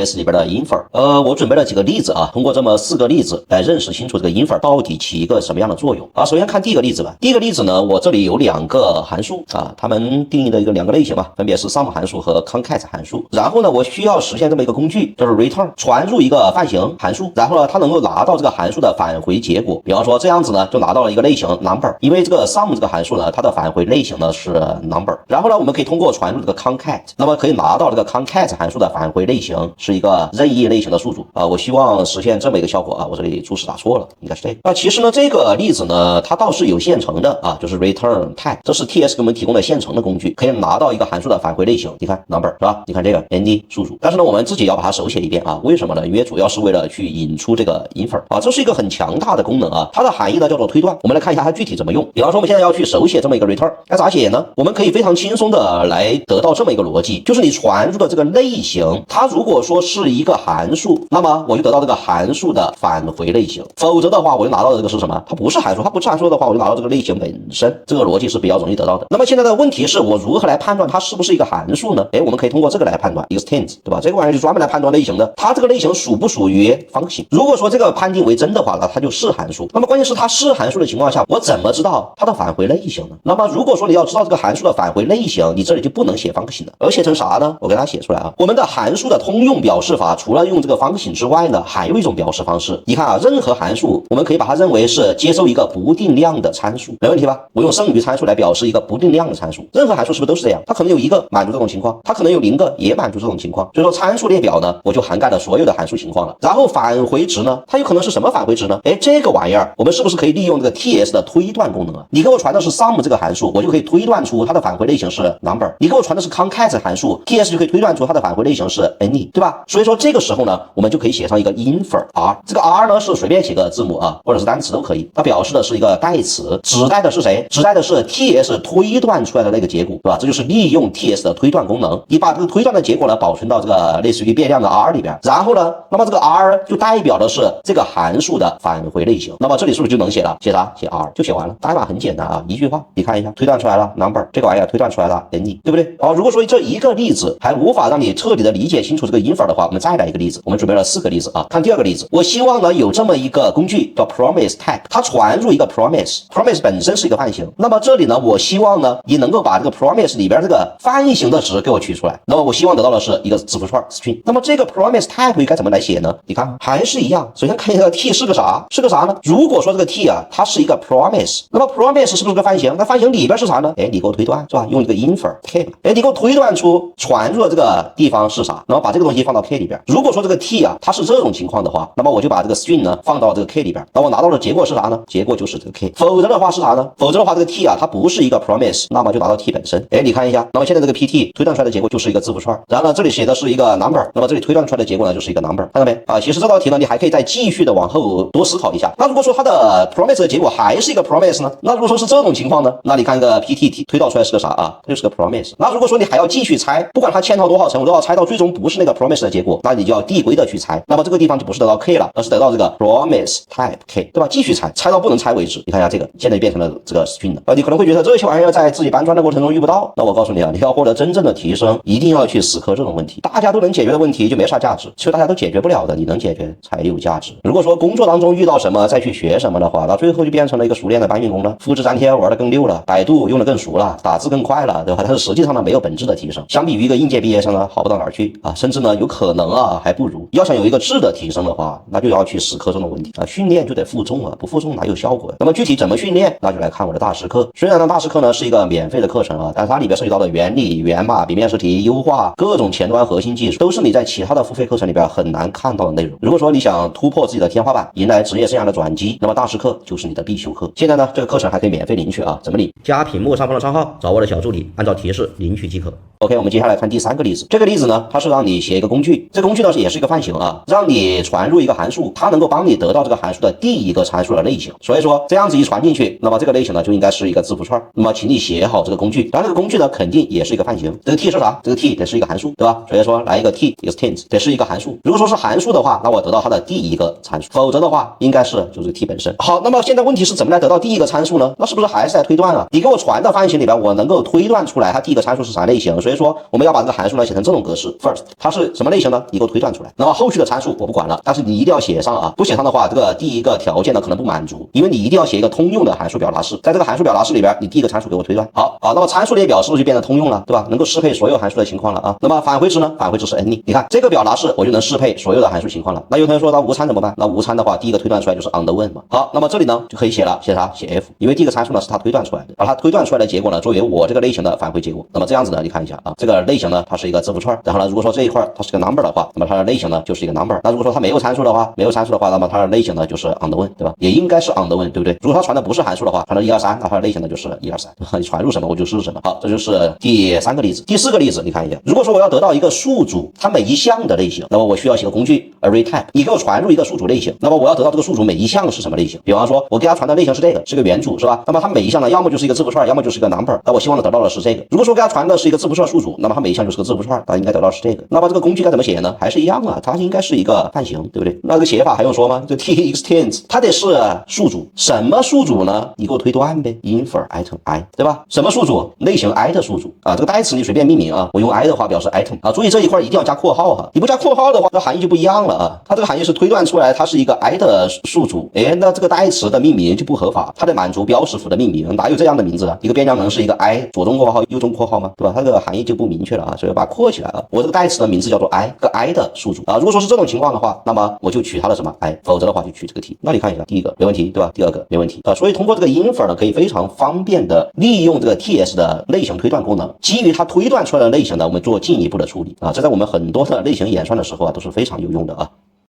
TS 里边的 infer。我准备了几个例子啊，通过这么4个例子来认识清楚这个 infer 到底起一个什么样的作用啊。首先看第一个例子吧。第一个例子呢，我这里有2个函数啊，它们定义的2个类型吧，分别是 sum 函数和 concat 函数。然后呢，我需要实现这么一个工具，就是 return 传入一个泛型函数，然后呢，它能够拿到这个函数的返回结果。比方说这样子呢，就拿到了一个类型 number， 因为这个 sum 这个函数呢，它的返回类型呢是 number。然后呢，我们可以通过传入这个 concat， 那么可以拿到这个 concat 函数的返回类型是一个任意类型的数组啊。我希望实现这么一个效果啊，我这里注释打错了，应该是这个。那其实呢，这个例子呢，它倒是有现成的啊，就是 return type， 这是 TS 给我们提供的现成的工具，可以拿到一个函数的返回类型。你看 number 是吧？你看这个 nd 数组，但是呢，我们自己要把它手写一遍啊。为什么呢？因为主要是为了去引出这个 infer 啊，这是一个很强大的功能啊。它的含义呢叫做推断。我们来看一下它具体怎么用。比方说我们现在要去手写这么一个 return， 该咋写呢？我们可以非常轻松的来得到这么一个逻辑，就是你传入的这个类型，它如果说是一个函数，那么我就得到这个函数的返回类型，否则的话我就拿到的这个是什么？它不是函数，它不是函数的话，我就拿到这个类型本身。这个逻辑是比较容易得到的。那么现在的问题是我如何来判断它是不是一个函数呢？我们可以通过这个来判断 extends， 对吧？这个玩意儿就专门来判断类型的，它这个类型属不属于方形。如果说这个判定为真的话，那它就是函数。那么关键是它是函数的情况下，我怎么知道它的返回类型呢？那么如果说你要知道这个函数的返回类型，你这里就不能写方形了，而写成啥呢？我给它写出来啊。我们的函数的通用表示法除了用这个方形之外呢，还有一种表示方式。你看啊，任何函数我们可以把它认为是接受一个不定量的参数，没问题吧？我用剩余参数来表示一个不定量的参数，任何函数是不是都是这样？它可能有一个满足这种情况，它可能有0个也满足这种情况。所以说参数列表呢，我就涵盖了所有的函数情况了。然后返回值呢，它有可能是什么返回值呢？这个玩意儿我们是不是可以利用这个 TS 的推断功能啊？你给我传的是 sum 这个函数，我就可以推断出它的返回类型是 number。你给我传的是 concat 函数 ，TS 就可以推断出它的返回类型是 any， 对吧？所以说这个时候呢，我们就可以写上一个 infer r， 这个 r 呢是随便写个字母啊，或者是单词都可以，它表示的是一个代词，指代的是谁？指代的是 TS 推断出来的那个结果，对吧？这就是利用 TS 的推断功能，你把这个推断的结果呢保存到这个类似于变量的 r 里边，然后呢，那么这个 r 就代表的是这个函数的返回类型。那么这里是不是就能写了？写啥？写 r 就写完了，代码很简单啊，一句话，你看一下，推断出来了 number 这个玩意儿推断出来了 any， 对不对？好，如果说这一个例子还无法让你彻底的理解清楚这个 infer 的话，我们再来一个例子。我们准备了4个例子啊，看第2个例子。我希望呢有这么一个工具叫 promise type， 它传入一个 promise 本身是一个泛型。那么这里呢，我希望呢你能够把这个 promise 里边这个泛型的值给我取出来。那么我希望得到的是一个字符串 string。那么这个 promise type 应该怎么来写呢？你看还是一样，首先看一下 t 是个啥？是个啥呢？如果说这个 t 啊，它是一个 promise， 那么 promise 是不是个泛型？那泛型里边是啥呢？你给我推断是吧？用一个 infer k， 你给我推断出传入的这个地方是啥？那么把这个东西放到 k 里边。如果说这个 t 啊，它是这种情况的话，那么我就把这个 string 呢放到这个 k 里边。那我拿到的结果是啥呢？结果就是这个 k。否则的话是啥呢？否则的话这个 t 啊，它不是一个 promise， 那么就拿到 t 本身。你看一下，那么现在这个 pt 推断出来的结果就是一个字符串，然后呢这里写的是一个 number， 那么这里推断出来的结果呢就是一个 number， 看到没啊？其实这道题呢，你还可以再继续的往后多思考一下。那如果说它的 promise 的结果还是一个 promise 呢？那如果说是这种情况呢？那你看这个 pt 推导出来是个啥啊？它就是个 promise。那如果说你还要继续猜，不管它嵌套多少层，我都要猜到最终不是那个 promise 的结果，那你就要递归的去猜。那么这个地方就不是得到 k 了，而是得到这个 promise type k， 对吧？继续猜，猜到不能猜为止。你看一下这个，现在就变成了这个 string 了。你可能会觉得这些玩意儿在自己搬砖的过程中遇不到，那我告诉你啊，你要获得真正的提升，一定要去死磕这种问题。大家都能解决的问题就没啥价值，其实大家都解决不了的，你能解决才有价值。如果说工作当中遇到什么再去学什么的话，那最后就变成了一个熟练的搬运工了，复制粘贴玩的更溜了，百度用的更熟了，打字更快了，对吧？但是实际上呢，没有本质的提升，相比于一个应届毕业生呢，好不到哪儿去啊，甚至呢有可能啊还不如。要想有一个质的提升的话，那就要去死磕这种问题啊，训练就得负重啊，不负重哪有效果？那么具体怎么训练，那就来看我的大师课。虽然呢大师课呢是一个免费的课程啊，但是它里边涉及到的原理、源码、比面试题、优化各种前端核心技术，都是你在其他的付费课程里边很难看到的内容。如果说你想突破自己的天花板，迎来职业生涯的转机，那么大师课就是你的必修课。现在呢这个课程还可以免费领取啊，怎么领？加屏幕上方的账号，找我的小助理，按照提示领取即可。OK， 我们接下来看第3个例子。这个例子呢，它是让你写一个工具，这个工具呢也是一个泛型啊，让你传入一个函数，它能够帮你得到这个函数的第一个参数的类型。所以说这样子一传进去，那么这个类型呢就应该是一个字符串。那么请你写好这个工具，然后这个工具呢肯定也是一个泛型。这个 t 是啥？这个 t 得是一个函数，对吧？所以说来一个 t extends 得是一个函数。如果说是函数的话，那我得到它的第一个参数，否则的话应该是就是 t 本身。好，那么现在问题是怎么来得到第一个参数呢？那是不是还是在推断啊？你给我传的泛型里边，我能够推断出来它第一个参数是啥类型。所以说我们要把这个函数呢写成这种格式 ，first 它是什么么类型呢？你给我推断出来。那么后续的参数我不管了，但是你一定要写上啊，不写上的话，这个第一个条件呢可能不满足，因为你一定要写一个通用的函数表达式，在这个函数表达式里边，你第一个参数给我推断。好啊，那么参数列表是不是就变成通用了，对吧？能够适配所有函数的情况了啊。那么返回值呢？返回值是 any， 你看这个表达式我就能适配所有的函数情况了。那有同学说那无参怎么办？那无参的话，第一个推断出来就是 on the one 嘛。好，那么这里呢就可以写了，写啥？写 f， 因为第一个参数呢是它推断出来的，把它推断出来的结果呢作为我这个类型的返回结果。那么这样子呢，你看一下啊，这个类型呢它是一个字符串，然后呢如果说这一块它是个 number 的话，那么它的类型呢就是一个 number。那如果说它没有参数的话，那么它的类型呢就是 on the one， 对吧？也应该是 on the one， 对不对？如果它传的不是函数的话，传的123，那它的类型呢就是123，你传入什么我就是什么。好，这就是第三个例子。第四个例子，你看一下，如果说我要得到一个数组它每一项的类型，那么我需要写个工具 array type， 你给我传入一个数组类型，那么我要得到这个数组每一项是什么类型？比方说我给它传的类型是这个，是个元组，是吧？那么它每一项呢，要么就是一个字符串，要么就是一个 number， 那我希望得到的是这个。如果说给它传的是一个字符串数组，那么它每一项就是个字符串，那应该得到的是这个。那么这个工具该怎么写呢？还是一样啊，它应该是一个范型，对不对？那这个写法还用说吗？就 t_extends， 它得是数组，什么数组呢？你给我推断呗 ，infer item i， 对吧？什么数组？类型 i 的数组啊，这个代词你随便命名啊，我用 i 的话表示 item 啊，注意这一块一定要加括号哈，你不加括号的话，这含义就不一样了啊。它这个含义是推断出来它是一个 i 的数组，那这个代词的命名就不合法，它得满足标识符的命名，哪有这样的名字啊？一个变量能是一个 i 左中括号右中括号吗？对吧？它这个含义就不明确了啊，所以把它括起来啊。我这个代词的名字叫做 i， 个 i 的数组啊。如果说是这种情况的话，那么我就取它的什么 i， 否则的话就取这个 t。那你看一下，第一个没问题，对吧？第二个没问题啊。所以通过这个 infer 呢，可以非常方便的利用这个 ts 的类型推断功能，基于它推断出来的类型呢，我们做进一步的处理啊。这在我们很多的类型演算的时候啊，都是非常有用的啊。